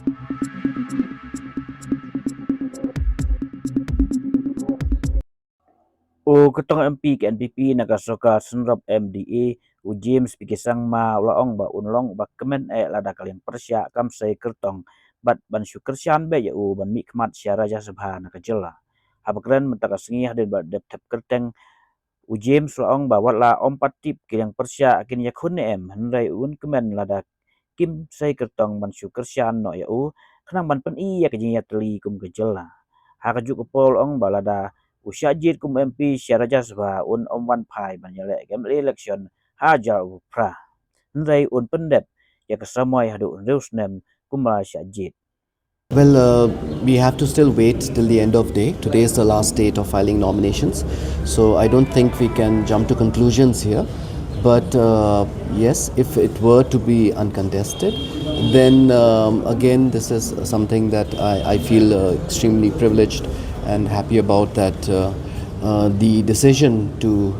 O ketong MP ke NPP nagasoka senrop MDA u James pikisang ma ulaong ba unlong ba Kmen Lada kalian Pyrshah kam sei kertong bat ban syukersyan be ya u ban mi khmat syara ja sabha nakajela habakren mentaka sengi hadir ba dep tep kerteng u James ulaong ba watla ompat tip kiliang Pyrshah akin Iakhun em henrai un Kmen Lada kim sei kertong ban syukersyan no ya u kenang ban pen iya ke Jingiatylli kum kejela hakajuk pol ong balada usyajit kum MP syaraja sba un omwan pai banyale gam election hajar pra nrai un pendep ya kesamoy hadu reusnem kumra syajit. Well, we have to still wait till the end of day. Today is the last date of filing nominations, so I don't think we can jump to conclusions here. But yes, if it were to be uncontested, then again, this is something that I feel extremely privileged and happy about, that the decision to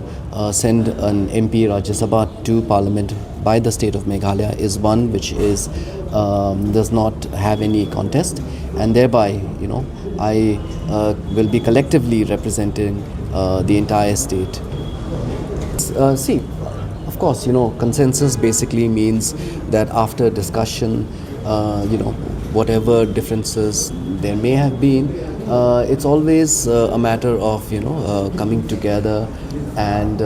send an MP Rajya Sabha to Parliament by the state of Meghalaya is one which is does not have any contest, and thereby, I will be collectively representing the entire state. See, of course, consensus basically means that after discussion, whatever differences there may have been, it's always a matter of coming together and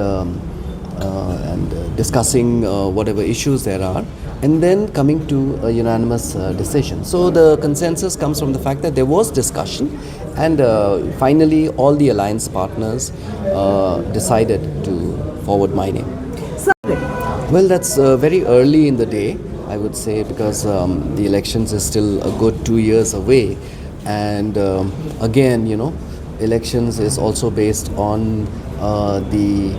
discussing whatever issues there are, and then coming to a unanimous decision. So the consensus comes from the fact that there was discussion, and finally all the alliance partners decided to forward my name. Well, that's very early in the day, I would say, because the elections is still a good 2 years away, and again, elections is also based on the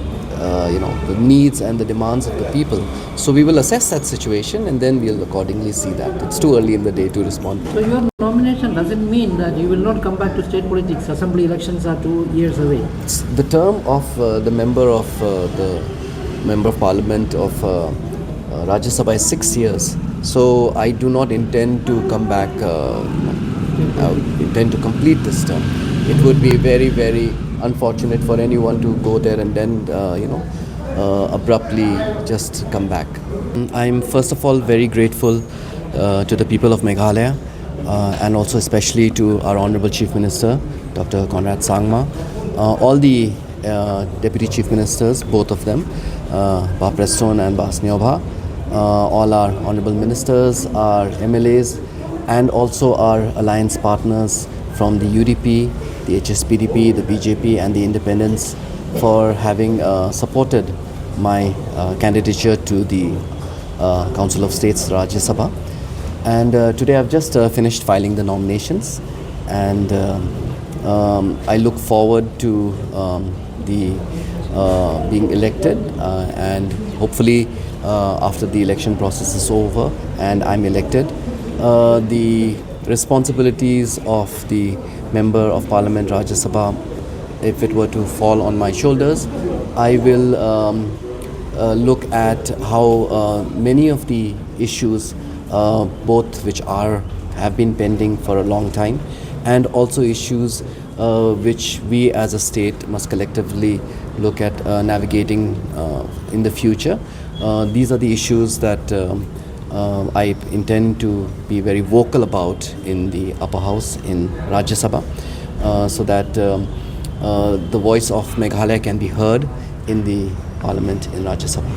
needs and the demands of the people. So we will assess that situation, and then we'll accordingly see that. It's too early in the day to respond. So your nomination doesn't mean that you will not come back to state politics. Assembly elections are 2 years away. The term of the member of Parliament of Rajya Sabha is 6 years. So I do not intend to come back. Intend to complete this term. It would be very, very unfortunate for anyone to go there and then abruptly just come back. I'm first of all very grateful to the people of Meghalaya, and also especially to our Honorable Chief Minister, Dr. Conrad Sangma, all the Deputy Chief Ministers, both of them, Ba Preston and Ba Sngew, all our Honorable Ministers, our MLAs, and also our alliance partners from the UDP, the HSPDP, the BJP and the Independents, for having supported my candidature to the Council of State's Rajya Sabha. And today I've just finished filing the nominations, and I look forward to being elected, and hopefully after the election process is over and I'm elected, the responsibilities of the Member of Parliament Rajya Sabha, if it were to fall on my shoulders, I will look at how many of the issues, both which have been pending for a long time, and also issues which we as a state must collectively look at navigating in the future. These are the issues that I intend to be very vocal about in the upper house in Rajya Sabha, so that the voice of Meghalaya can be heard in the Parliament in Rajya Sabha.